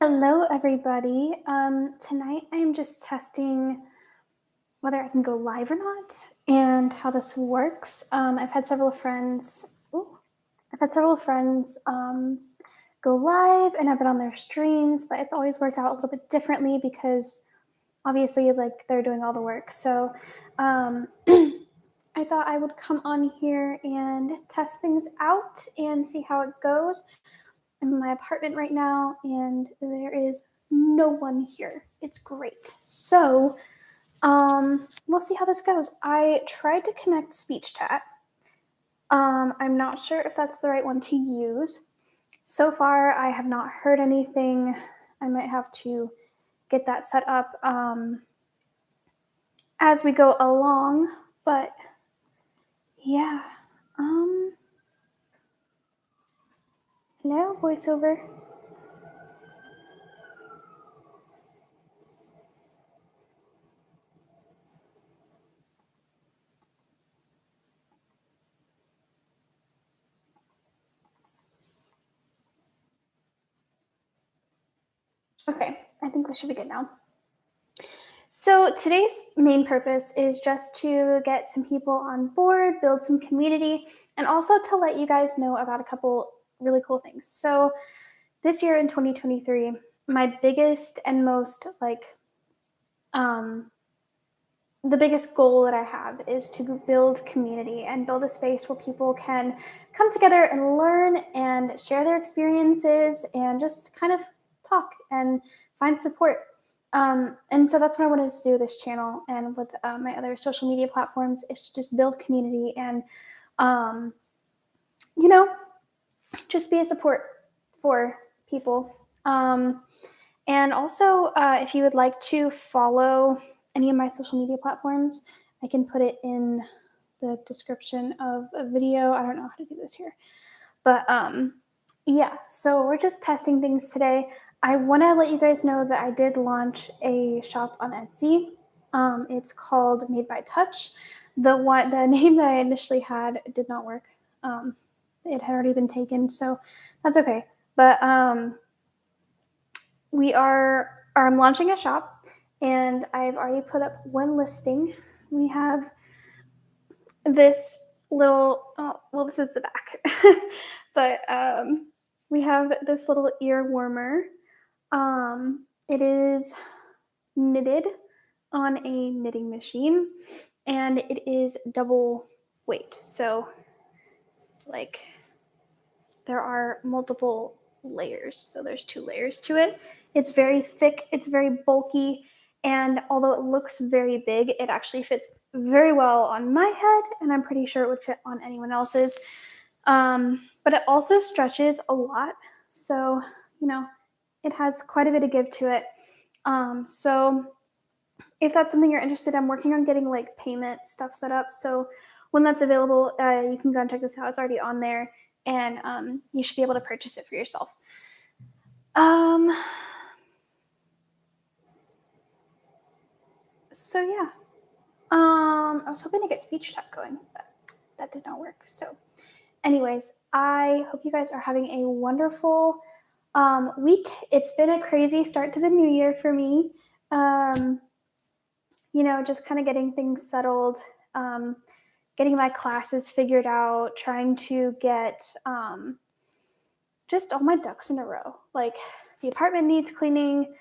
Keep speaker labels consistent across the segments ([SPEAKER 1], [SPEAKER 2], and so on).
[SPEAKER 1] Hello, everybody. Tonight I'm just testing whether I can go live or not and how this works. I've had several friends. I've had several friends go live, and I've been on their streams, but it's always worked out a little bit differently because obviously, like they're doing all the work. So, um, I thought I would come on here and test things out and see how it goes. I'm in my apartment right now, and there is no one here. It's great. So, we'll see how this goes. I tried to connect speech chat. I'm not sure if that's the right one to use. So far, I have not heard anything. I might have to get that set up as we go along, but yeah. Hello, voiceover. Okay, I think we should be good now. So today's main purpose is just to get some people on board, build some community, and also to let you guys know about a couple really cool things. So this year in 2023, my biggest and most um, the biggest goal that I have is to build community and build a space where people can come together and learn and share their experiences and just kind of talk and find support. And so that's what I wanted to do with this channel and with my other social media platforms is to just build community and, um, you know, just be a support for people. And also, if you would like to follow any of my social media platforms, I can put it in the description of a video. I don't know how to do this here. But yeah, so we're just testing things today. I want to let you guys know that I did launch a shop on Etsy. It's called Made by Touch. The name that I initially had did not work. It had already been taken, so that's okay. But I'm launching a shop, and I've already put up one listing. We have this this is the back, but we have this little ear warmer. It is knitted on a knitting machine, and it is double weight. So, like, there are multiple layers. So there's two layers to it. It's very thick, it's very bulky, and although it looks very big, it actually fits very well on my head, and I'm pretty sure it would fit on anyone else's. But it also stretches a lot, so it has quite a bit of give to it. So if that's something you're interested in, I'm working on getting like payment stuff set up. So when that's available, you can go and check this out. It's already on there, and you should be able to purchase it for yourself. So yeah, I was hoping to get speech tech going, but that did not work. So, anyways, I hope you guys are having a wonderful week. It's been a crazy start to the new year for me. Just kind of getting things settled, getting my classes figured out, trying to get just all my ducks in a row. Like the apartment needs cleaning,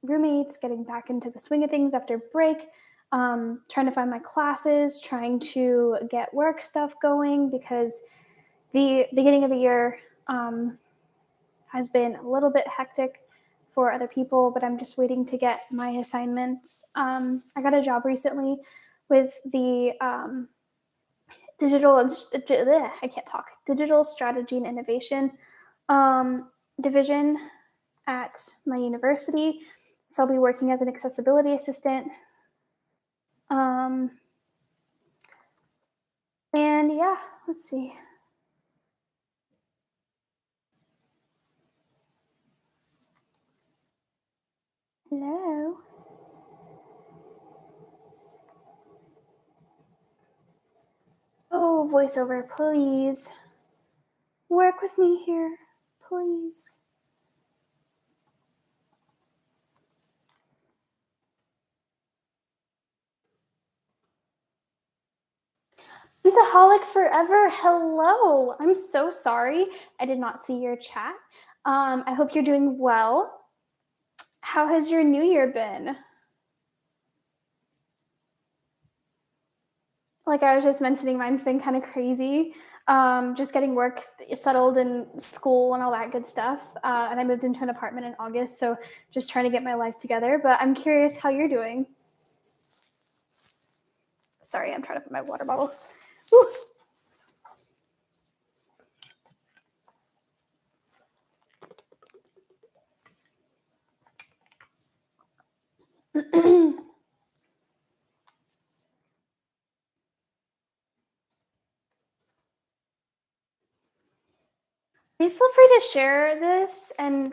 [SPEAKER 1] roommates, getting back into the swing of things after break, trying to find my classes, trying to get work stuff going because the beginning of the year has been a little bit hectic for other people, but I'm just waiting to get my assignments. I got a job recently with the digital strategy and innovation division at my university. So I'll be working as an accessibility assistant. And yeah, let's see. Hello. Oh, voiceover, please. Work with me here, please. Intaholic Forever, hello. I'm so sorry. I did not see your chat. I hope you're doing well. How has your new year been? Like I was just mentioning, mine's been kind of crazy. Just getting work settled in school and all that good stuff. And I moved into an apartment in August, so just trying to get my life together. But I'm curious how you're doing. Sorry, I'm trying to put my water bottle. Please feel free to share this and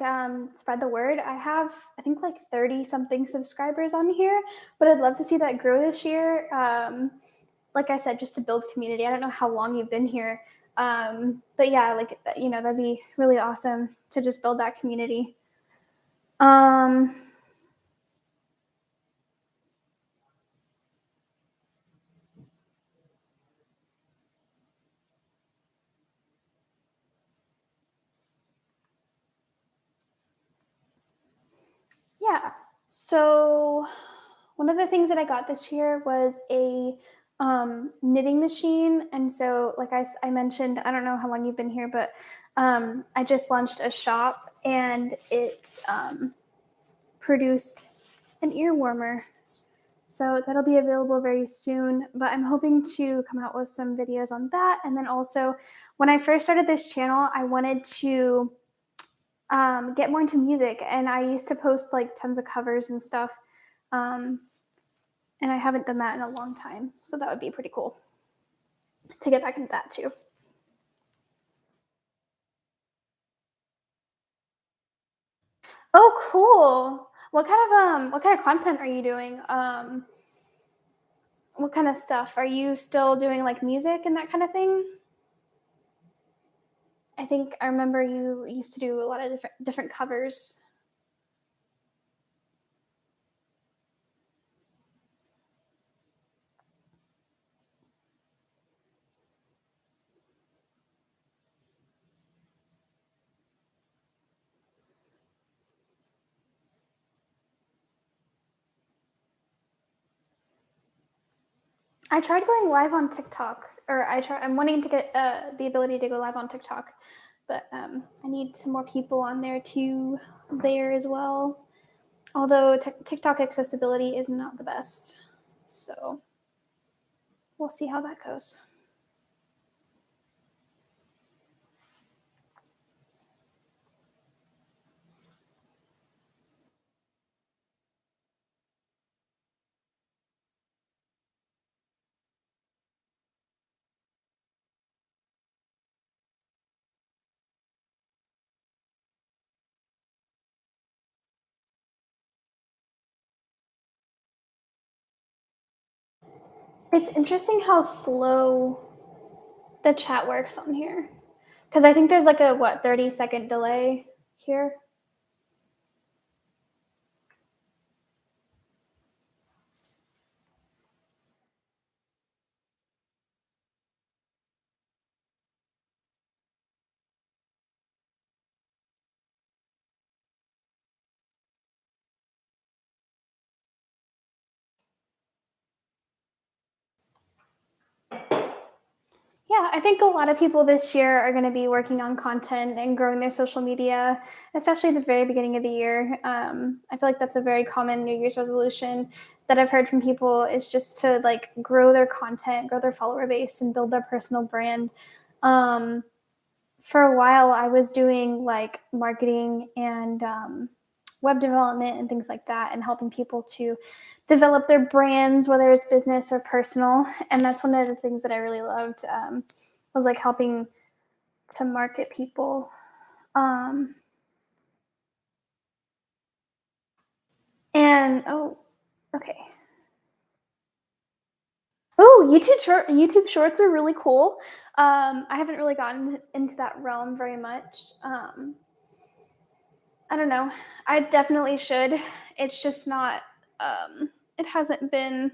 [SPEAKER 1] spread the word. I have, I think, like 30 something subscribers on here, but I'd love to see that grow this year. Like I said, just to build community. I don't know how long you've been here, but yeah, like, you know, that'd be really awesome to just build that community. Um, Yeah. So one of the things that I got this year was a knitting machine. And so, like I mentioned, I don't know how long you've been here, but I just launched a shop and it produced an ear warmer. So that'll be available very soon. But I'm hoping to come out with some videos on that. And then also, when I first started this channel, I wanted to get more into music, and I used to post like tons of covers and stuff, um, and I haven't done that in a long time, so that would be pretty cool to get back into that too. Oh, cool! What kind of content are you doing? What kind of stuff are you still doing, like music and that kind of thing? I think I remember you used to do a lot of different covers. I tried going live on TikTok, or I'm wanting to get the ability to go live on TikTok, but I need some more people on there too, there as well. Although TikTok accessibility is not the best, so we'll see how that goes. It's interesting how slow the chat works on here, because I think there's like a 30-second delay here. Yeah, I think a lot of people this year are going to be working on content and growing their social media, especially at the very beginning of the year. I feel like that's a very common New Year's resolution that I've heard from people, is just to like grow their content, grow their follower base, and build their personal brand. Um, for a while, I was doing like marketing and web development and things like that, and helping people to develop their brands, whether it's business or personal. And that's one of the things that I really loved, was like helping to market people. Um, and oh, okay. Oh, YouTube Shorts are really cool. I haven't really gotten into that realm very much. I don't know. I definitely should. It's just not. It hasn't been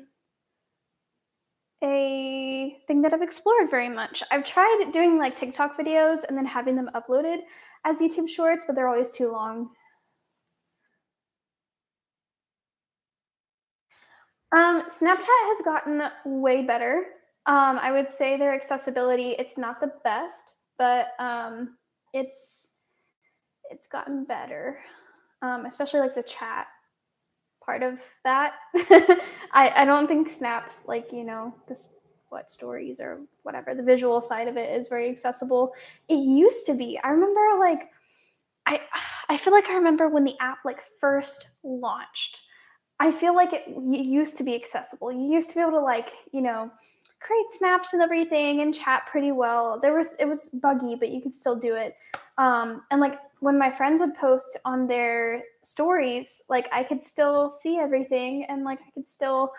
[SPEAKER 1] a thing that I've explored very much. I've tried doing like TikTok videos and then having them uploaded as YouTube shorts, but they're always too long. Snapchat has gotten way better. I would say their accessibility, it's not the best, but it's it's gotten better. Especially like the chat part of that. I don't think Snaps, like, this what stories or whatever, the visual side of it is very accessible. It used to be. I remember like I I feel like I remember when the app like first launched. I feel like it used to be accessible. You used to be able to like, create snaps and everything and chat pretty well. It was buggy, but you could still do it. And like when my friends would post on their stories, like I could still see everything and like I could still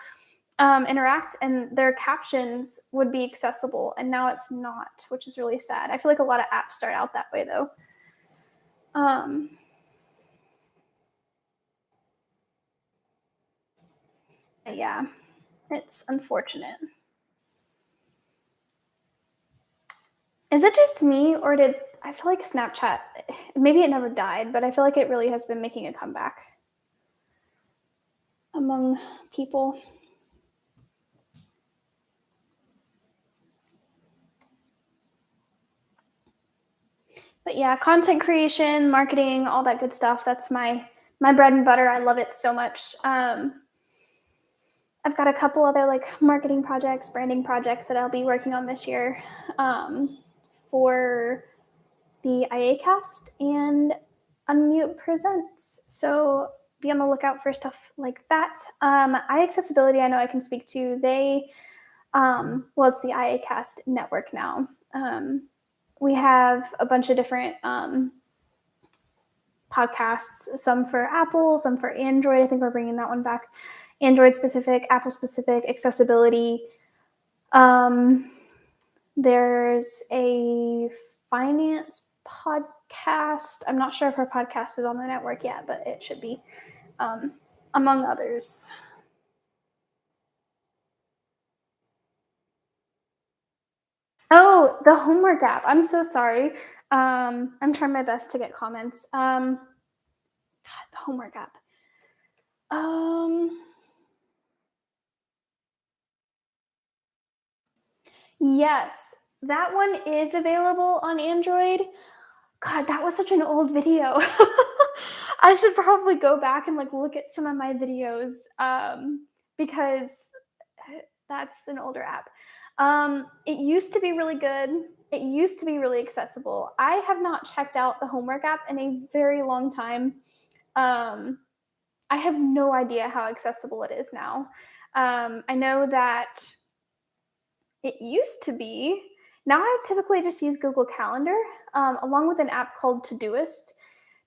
[SPEAKER 1] interact and their captions would be accessible. And now it's not, which is really sad. I feel like a lot of apps start out that way though. Um, yeah, it's unfortunate. Is it just me, or did I feel like Snapchat? Maybe it never died, but I feel like it really has been making a comeback among people. But yeah, content creation, marketing, all that good stuff. That's my bread and butter. I love it so much. I've got a couple other like marketing projects, branding projects that I'll be working on this year for the IAcast and Unmute Presents. So be on the lookout for stuff like that. iAccessibility, I know I can speak to. Well, it's the IAcast network now. We have a bunch of different podcasts, some for Apple, some for Android. I think we're bringing that one back. Android specific, Apple specific, accessibility. There's a finance podcast. I'm not sure if our podcast is on the network yet, but it should be, among others. Oh, the homework app. I'm so sorry. I'm trying my best to get comments. God, the homework app. Um, yes, that one is available on Android. God, that was such an old video. I should probably go back and like look at some of my videos because that's an older app. It used to be really good. It used to be really accessible. I have not checked out the homework app in a very long time. Um, I have no idea how accessible it is now. I know that it used to be. Now I typically just use Google Calendar along with an app called Todoist.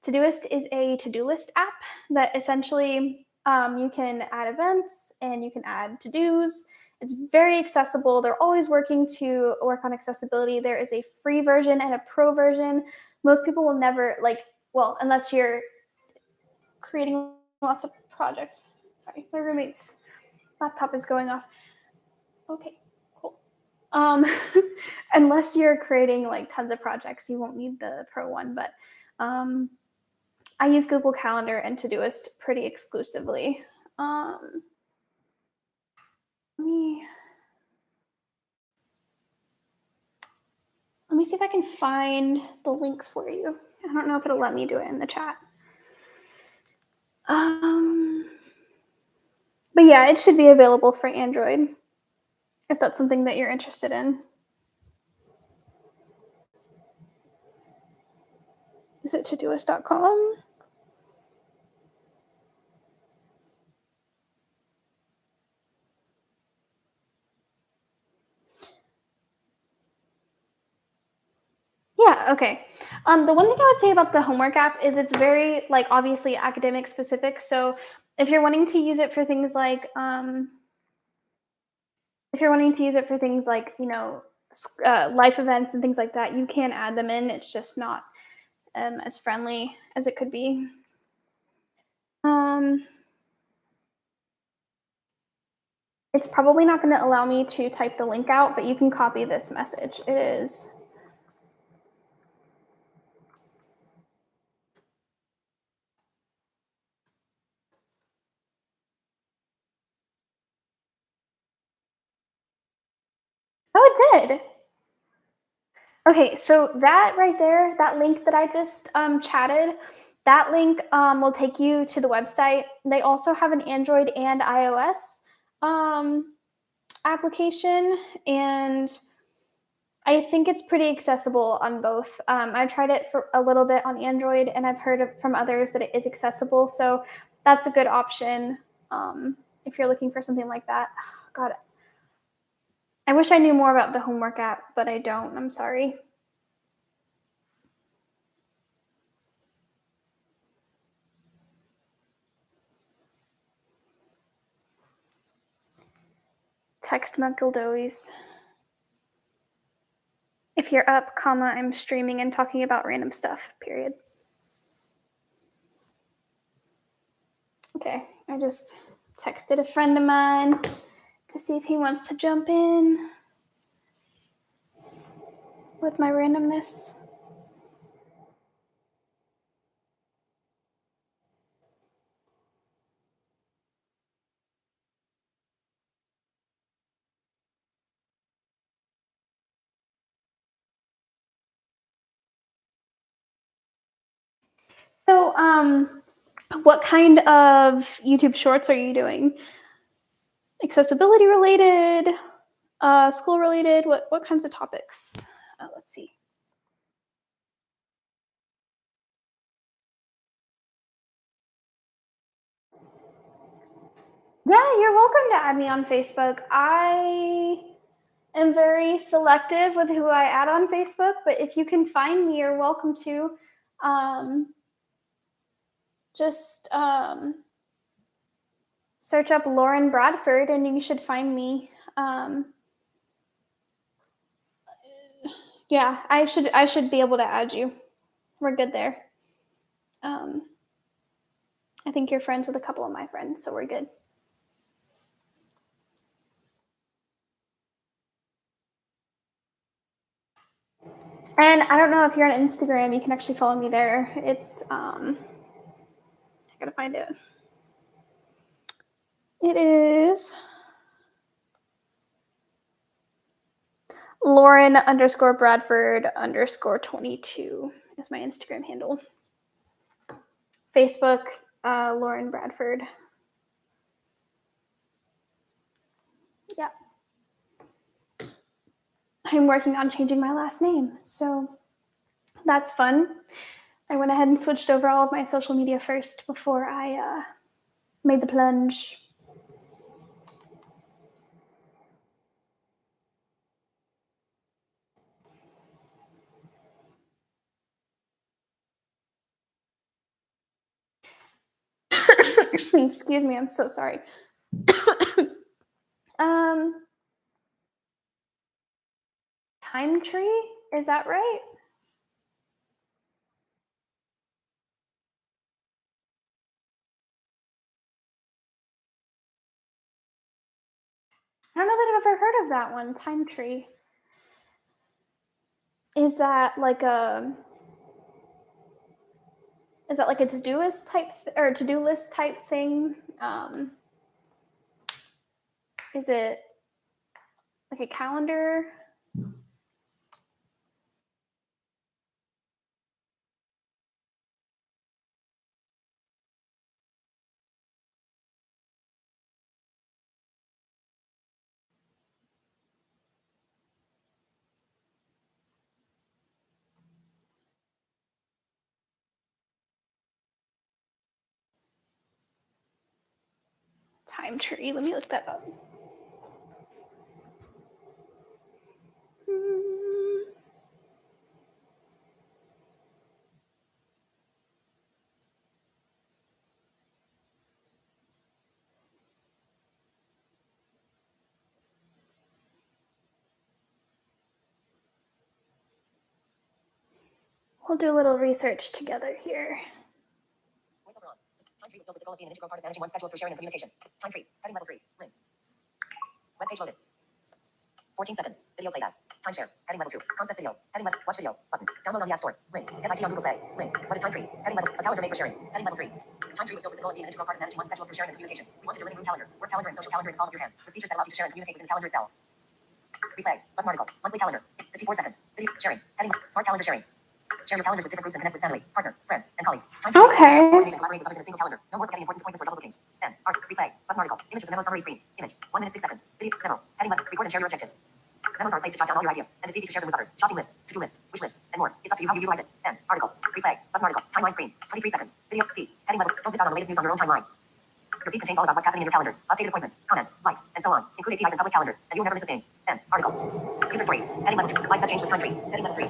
[SPEAKER 1] Todoist is a to-do list app that essentially you can add events and you can add to-dos. It's very accessible. They're always working to work on accessibility. There is a free version and a pro version. Most people will never like, well, unless you're creating lots of projects. Sorry, my roommate's laptop is going off. Okay, cool. Um, unless you're creating like tons of projects, you won't need the pro one. But um, I use Google Calendar and Todoist pretty exclusively. Um, let me let me see if I can find the link for you. I don't know if it'll let me do it in the chat. Um, but yeah, it should be available for Android if that's something that you're interested in. Is it todoist.com? Yeah, okay. The one thing I would say about the homework app is it's very like obviously academic specific. So if you're wanting to use it for things like if you're wanting to use it for things like life events and things like that, you can add them in. It's just not as friendly as it could be. Um, It's probably not going to allow me to type the link out, but you can copy this message. It is. Oh, it did. Okay, so that right there, that link that I just chatted, that link will take you to the website. They also have an Android and iOS um, application, and I think it's pretty accessible on both. I tried it for a little bit on Android, and I've heard from others that it is accessible. So that's a good option if you're looking for something like that. God, I wish I knew more about the homework app, but I don't. I'm sorry. Text McEldoes. If you're up, comma, I'm streaming and talking about random stuff, period. Okay, I just texted a friend of mine to see if he wants to jump in with my randomness. So, what kind of YouTube shorts are you doing? Accessibility related, school related? What kinds of topics? Let's see. Yeah, you're welcome to add me on Facebook. I am very selective with who I add on Facebook, but if you can find me, you're welcome to. Just search up Lauren Bradford and you should find me. Yeah, I should be able to add you. We're good there. I think you're friends with a couple of my friends, so we're good. And I don't know if you're on Instagram, you can actually follow me there. It's I gotta find it. It is Lauren underscore Bradford underscore 22 is my Instagram handle. Facebook, Lauren Bradford. Yeah. I'm working on changing my last name, so that's fun. I went ahead and switched over all of my social media first before I made the plunge. Excuse me, I'm so sorry. Time tree, is that right? I don't know that I've ever heard of that one. Time tree. Is that like a to-do list type or to-do list type thing? Is it like a calendar? Time tree. Let me look that up. We'll do a little research together here. Time tree was built with the goal of being an integral part of managing one's schedules for sharing and communication. Time tree, heading level 3, link.
[SPEAKER 2] Web page loaded. 14 seconds. Video playback. Timeshare. Heading level 2. Concept video. Heading level. Watch video. Button. Download on the App Store. Link. Get IT on Google Play. Link. What is Time Tree? Heading level. A calendar made for sharing. Heading level 3. Time Tree was built with the goal of being an integral part of managing one's schedules for sharing and communication. We want to do living room calendar, work calendar, and social calendar in the palm of your hand, with features that allow you to share and communicate within the calendar itself. Replay. Button article. Monthly calendar. 54 seconds. Video. Sharing. Heading. Smart calendar sharing. Share your calendars with different groups and connect with family, partner, friends, and colleagues. Time Tree
[SPEAKER 1] Okay.
[SPEAKER 2] coordinate and collaborate with others in a single calendar. No more forgetting important appointments or double bookings. End. Replay. Button article. Image with the memo summary screen. Image. 1 minute 6 seconds. Video. Memo. Heading button. Record and share your objectives. Memos are a place to jot down all your ideas, and it's easy to share them with others. Shopping lists, to-do lists, wish lists, and more. It's up to you how you utilize it. End. Article. Replay. Button article. Timeline screen. 23 seconds. Video. Feed. Heading level. Don't miss out on the latest news on your own timeline. Your feed contains all about what's happening in your calendars, updated appointments, comments, likes, and so on. Include APIs and public calendars, and you'll never miss a thing. End. Article. User stories. Heading level 2. Lives that change with Time Tree. Heading level 3.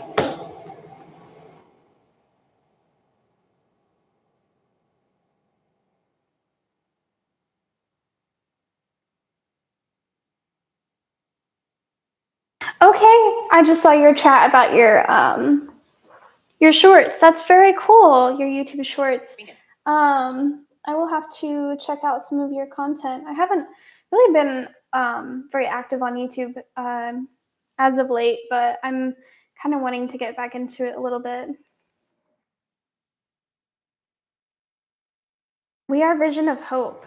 [SPEAKER 1] Okay, I just saw your chat about your shorts. That's very cool. Your YouTube shorts. I will have to check out some of your content. I haven't really been very active on YouTube as of late, but I'm kind of wanting to get back into it a little bit. We are Vision of Hope.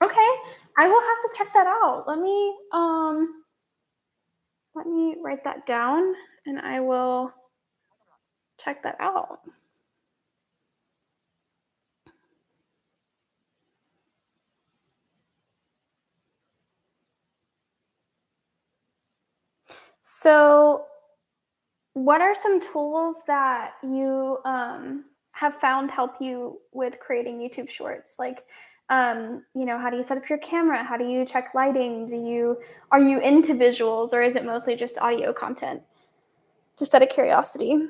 [SPEAKER 1] Okay, I will have to check that out. Let me write that down and I will check that out. So, what are some tools that you have found help you with creating YouTube shorts? Like, how do you set up your camera? How do you check lighting? Are you into visuals, or is it mostly just audio content? Just out of curiosity.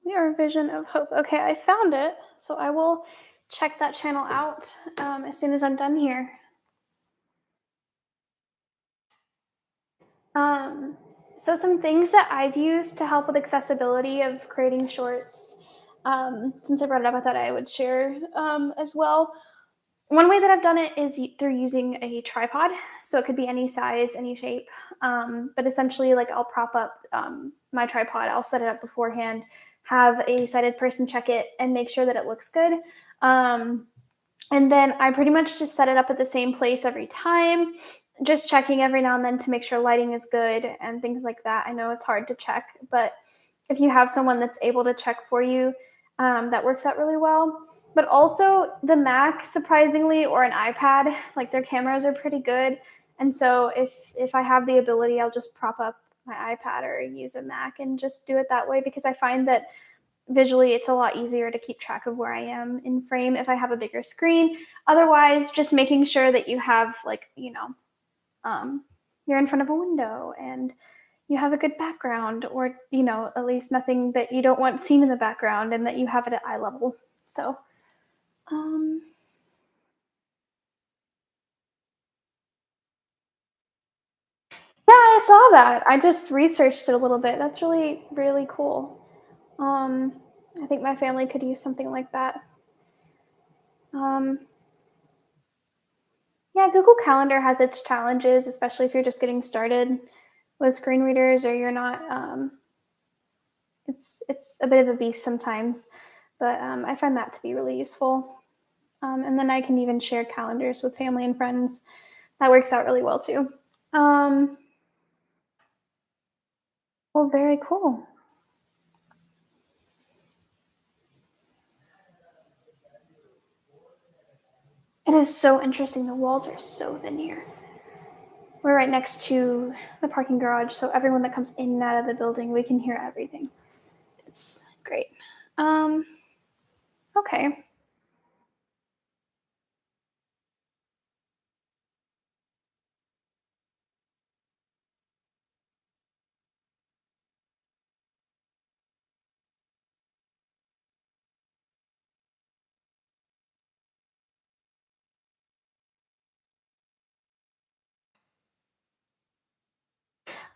[SPEAKER 1] We are Vision of Hope. Okay, I found it, so I will check that channel out as soon as I'm done here. Um, so some things that I've used to help with accessibility of creating shorts. Since I brought it up, I thought I would share as well. One way that I've done it is through using a tripod. So it could be any size, any shape. But essentially, like I'll prop up my tripod, I'll set it up beforehand, have a sighted person check it, and make sure that it looks good. And then I pretty much just set it up at the same place every time, just checking every now and then to make sure lighting is good and things like that. I know it's hard to check, but if you have someone that's able to check for you, that works out really well. But also the Mac, surprisingly, or an iPad, like their cameras are pretty good. And so if I have the ability, I'll just prop up my iPad or use a Mac and just do it that way, because I find that visually it's a lot easier to keep track of where I am in frame if I have a bigger screen. Otherwise, just making sure that you have you're in front of a window and you have a good background, or at least nothing that you don't want seen in the background, and that you have it at eye level. So yeah, I saw that. I just researched it a little bit. That's really, really cool. um I think my family could use something like that. um Yeah, Google Calendar has its challenges, especially if you're just getting started with screen readers, or you're not. It's a bit of a beast sometimes, but I find that to be really useful. And then I can even share calendars with family and friends. That works out really well too. Um, well, very cool. It is so interesting. The walls are so thin here. We're right next to the parking garage, so everyone that comes in and out of the building, we can hear everything. It's great. Um, okay.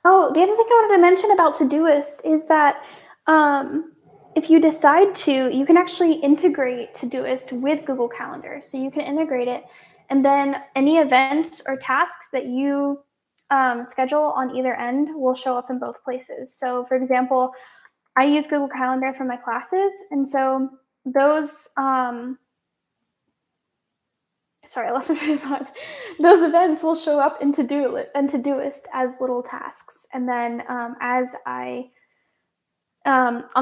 [SPEAKER 1] Oh, the other thing I wanted to mention about Todoist is that um, if you decide to, you can actually integrate Todoist with Google Calendar. So you can integrate it, and then any events or tasks that you schedule on either end will show up in both places. So, for example, I use Google Calendar for my classes, and so those sorry, I lost my train of thought. Those events will show up in Todoist as little tasks, and then on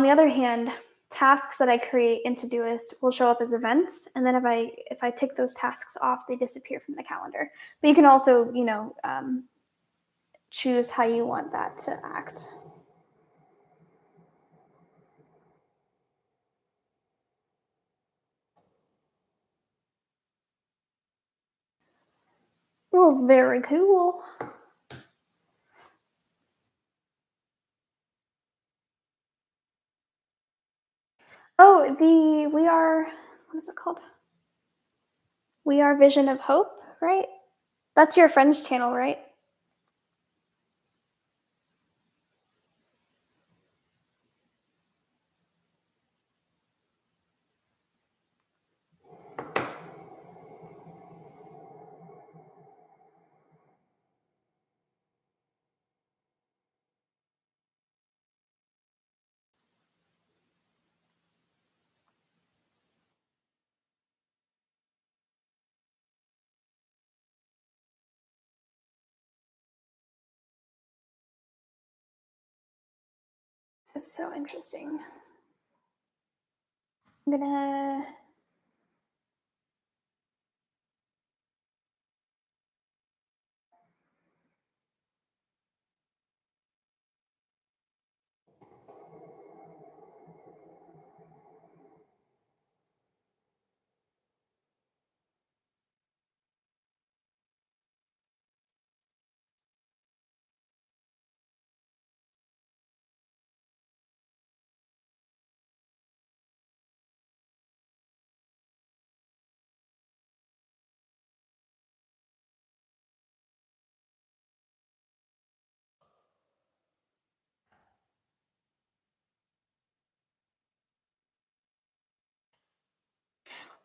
[SPEAKER 1] the other hand, tasks that I create in Todoist will show up as events, and then if I take those tasks off, they disappear from the calendar. But you can also, choose how you want that to act. Well, very cool. Oh, the we are what is it called? We are Vision of Hope, right? That's your friend's channel, right? This is so interesting. I'm gonna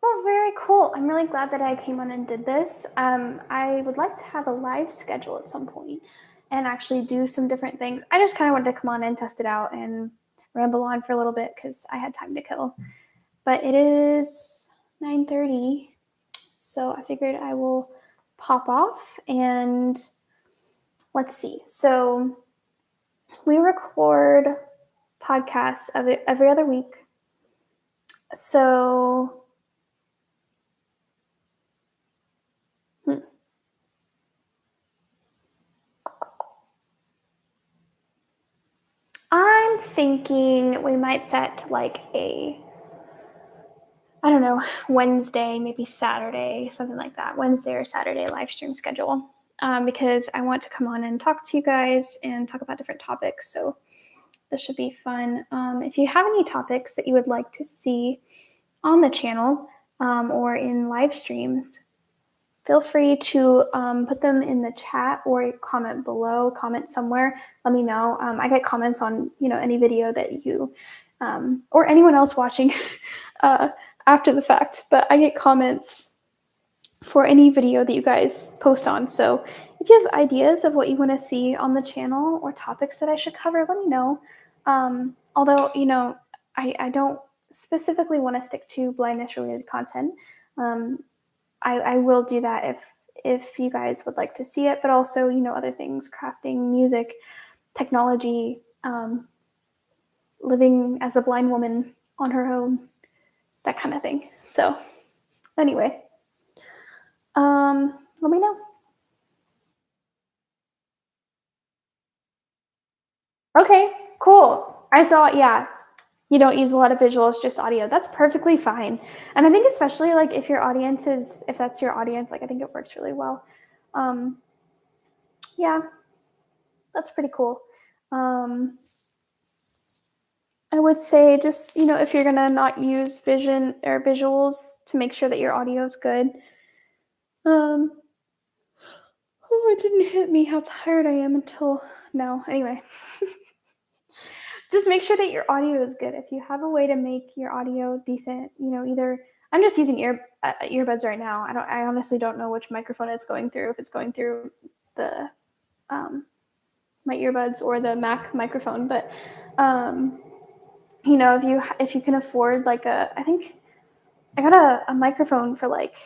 [SPEAKER 1] Well, very cool. I'm really glad that I came on and did this. I would like to have a live schedule at some point and actually do some different things. I just kind of wanted to come on and test it out and ramble on for a little bit because I had time to kill. But it is 9:30, so I figured I will pop off and let's see. So we record podcasts every other week. So hmm, I'm thinking we might set like I don't know, Wednesday, maybe Saturday, something like that. Wednesday or Saturday live stream schedule. Because I want to come on and talk to you guys and talk about different topics. So this should be fun. If you have any topics that you would like to see on the channel or in live streams, feel free to put them in the chat or comment below, comment somewhere. Let me know. I get comments on any video that you or anyone else watching uh, after the fact, but I get comments for any video that you guys post on. So if you have ideas of what you want to see on the channel or topics that I should cover, let me know. Although, I don't specifically want to stick to blindness related content. I will do that if you guys would like to see it, but also, other things, crafting, music, technology, living as a blind woman on her own, that kind of thing. So anyway, let me know. Okay, cool. I saw, yeah, you don't use a lot of visuals, just audio. That's perfectly fine. And I think especially like if that's your audience, like I think it works really well. Um, yeah, that's pretty cool. I would say just, if you're gonna not use vision or visuals to make sure that your audio is good. Um, Oh, it didn't hit me how tired I am until now. Anyway, just make sure that your audio is good. If you have a way to make your audio decent, either I'm just using earbuds right now. I honestly don't know which microphone it's going through. If it's going through the my earbuds or the Mac microphone, but if you can afford like I think I got a microphone for like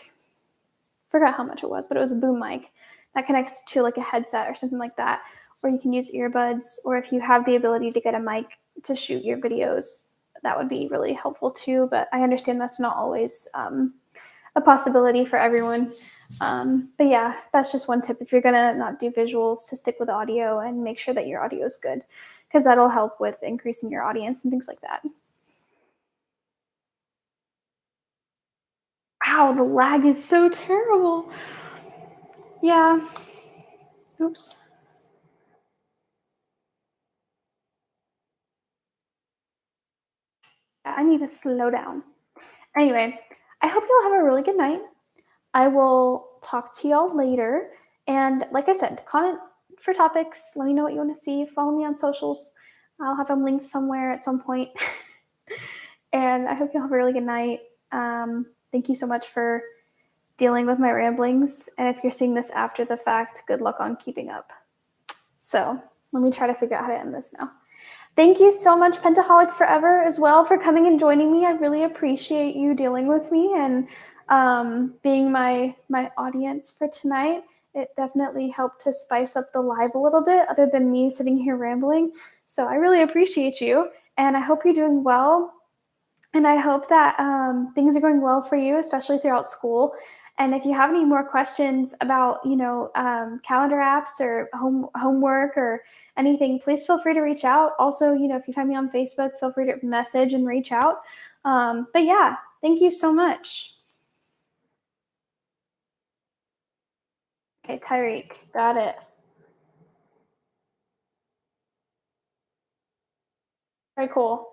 [SPEAKER 1] forgot how much it was, but it was a boom mic that connects to like a headset or something like that. Or you can use earbuds, or if you have the ability to get a mic to shoot your videos, that would be really helpful too. But I understand that's not always a possibility for everyone. But yeah, that's just one tip. If you're gonna not do visuals, to stick with audio and make sure that your audio is good, because that'll help with increasing your audience and things like that. Ow, the lag is so terrible. Yeah. Oops. I need to slow down. Anyway, I hope you'll have a really good night. I will talk to y'all later. And like I said, comment for topics. Let me know what you want to see. Follow me on socials. I'll have them linked somewhere at some point. And I hope you'll have a really good night. Thank you so much for dealing with my ramblings. And if you're seeing this after the fact, good luck on keeping up. So let me try to figure out how to end this now. Thank you so much, Pentaholic Forever, as well, for coming and joining me. I really appreciate you dealing with me and being my audience for tonight. It definitely helped to spice up the live a little bit, other than me sitting here rambling. So I really appreciate you, and I hope you're doing well. And I hope that things are going well for you, especially throughout school. And if you have any more questions about, calendar apps or homework or anything, please feel free to reach out. Also, if you find me on Facebook, feel free to message and reach out. But yeah, thank you so much. Okay, Tyreek, got it. Very cool.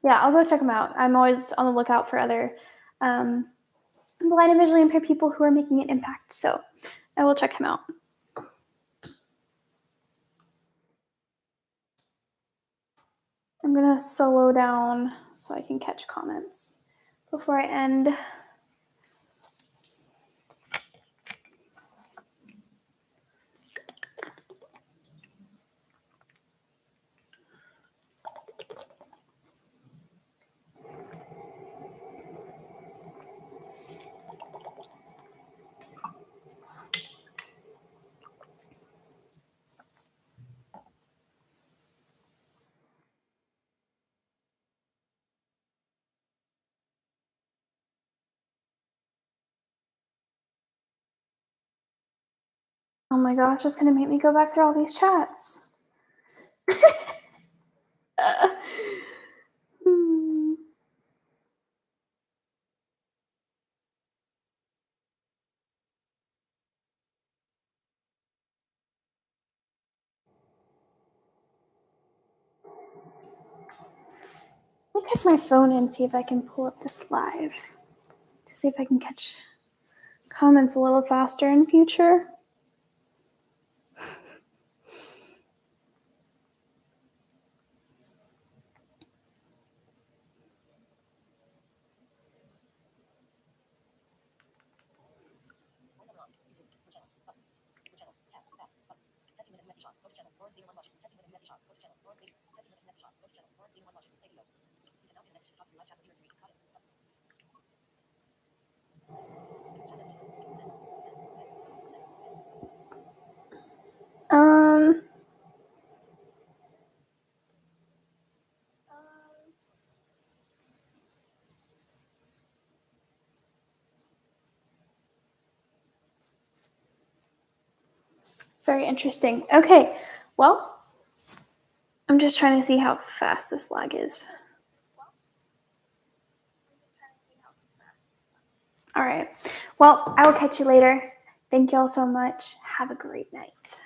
[SPEAKER 1] Yeah, I'll go check them out. I'm always on the lookout for other um, blind and visually impaired people who are making an impact. So I will check him out. I'm gonna slow down so I can catch comments before I end. Oh my gosh, it's gonna make me go back through all these chats. Hmm. Let me check my phone and see if I can pull up this live to see if I can catch comments a little faster in future. Um, Very interesting. Okay, well, I'm just trying to see how fast this lag is. All right. Well, I will catch you later. Thank you all so much. Have a great night.